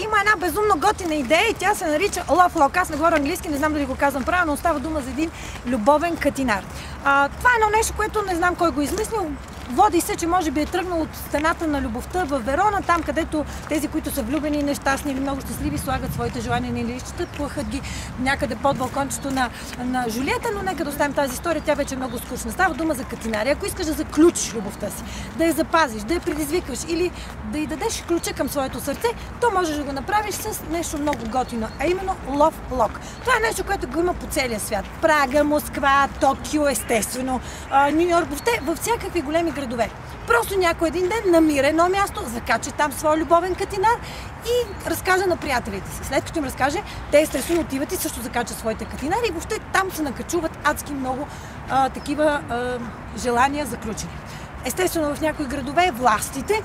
има една безумно готина идея и тя се нарича Love Lock. Аз не говоря английски, не знам дали го казвам правилно, но става дума за един любовен катинар. Това е едно нещо, което не знам кой го измислил. Води се, че може би е тръгнал от стената на любовта в Верона, там където тези, които са влюбени, нещастни или много щастливи, слагат своите желания на листчета, плъхат ги някъде под балкончето на Жулиета, но нека да оставим тази история, тя вече е много скучна. Става дума за катинари. Ако искаш да заключиш любовта си, да я запазиш, да я предизвикаш или да й дадеш ключа към своето сърце, то можеш да го направиш с нещо много готино, а именно Love Lock. Това е нещо, което го има по целия свят. Прага, Москва, Токио, естествено, Ню Йорк, във всякакви големи градове. Просто някой един ден намира едно място, закача там своя любовен катинар и разкаже на приятелите си. След като им разкаже, те естествено отиват и също закачат своите катинари и въобще там се накачуват адски много такива желания заключени. Естествено в някои градове властите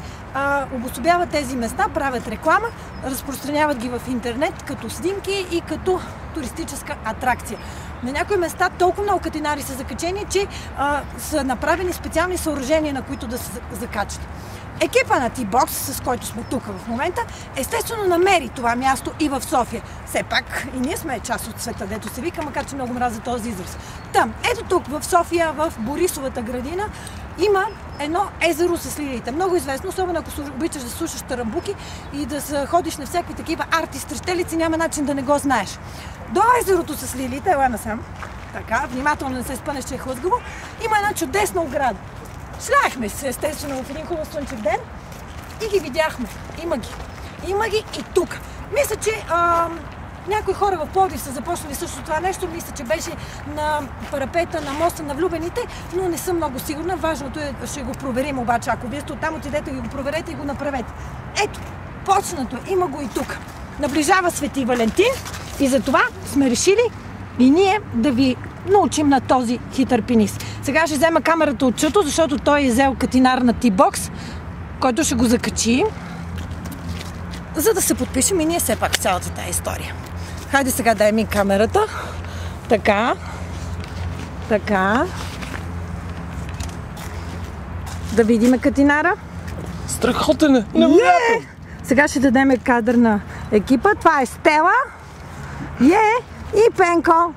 обособяват тези места, правят реклама, разпространяват ги в интернет като снимки и като туристическа атракция. На някои места толкова много катинари са закачени, че са направени специални съоръжения, на които да се закачат. Екипа на T-Box, с който сме тук в момента, естествено намери това място и в София. Все пак и ние сме част от света, дето се вика, макар че много мразя този израз. Там, ето тук в София, в Борисовата градина, има едно езеро с лилиите. Много известно, особено ако обичаш да слушаш тарамбуки и да ходиш на всякакви такива арти стрещелици, няма начин да не го знаеш. До езерото с лилиите, ела насам, така, внимателно не се спънеш, че е хлъзгаво, има една чудесна ограда. Шляхме се естествено в един хубав слънчев ден и ги видяхме. Има ги. Има ги и тук. Мисля, че някои хора в Пловдив са започнали също това нещо. Мисля, че беше на парапета на моста на влюбените, но не съм много сигурна. Важното е, ще го проверим обаче. Ако вие сте оттам, отидете и го проверете и го направете. Ето, почнато. Има го и тук. Наближава Свети Валентин и затова сме решили и ние да ви научим на този хитър пенис. Сега ще взема камерата от Чуто, защото той е взел катинар на T-Box, който ще го закачи, за да се подпишем и ние все пак в цялата тази история. Хайде сега дай ми камерата. Така. Така. Да видим катинара. Страхотен е! Невероятен! Сега ще дадем кадър на екипа. Това е Стела. И Пенко.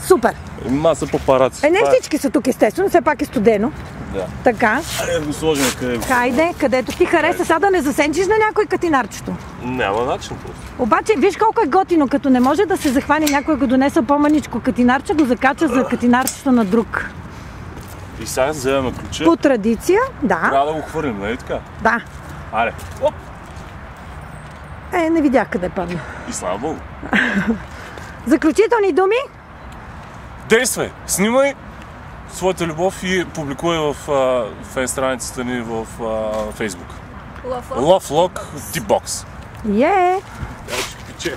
Супер! Маса папараци. Не всички са тук естествено, все пак е студено. Да. Така. Айде го сложим къде го. Хайде, където ти хареса, сега да не засенчиш на някой катинарчето. Няма начин просто. Обаче, виж колко е готино, като не може да се захване някой го донесъл по-маничко катинарче, го закача за катинарчето на друг. И сега вземаме ключа. По традиция, да. Трябва да го хвърлим, нали така? Да. Аре. Оп! Не видях къде падна. И слава Богу. Заключителни думи? Действай! Снимай своята любов и публикувай в фен страницата ни в Facebook. Love Lock T-Box. Yeah! Я ще пече.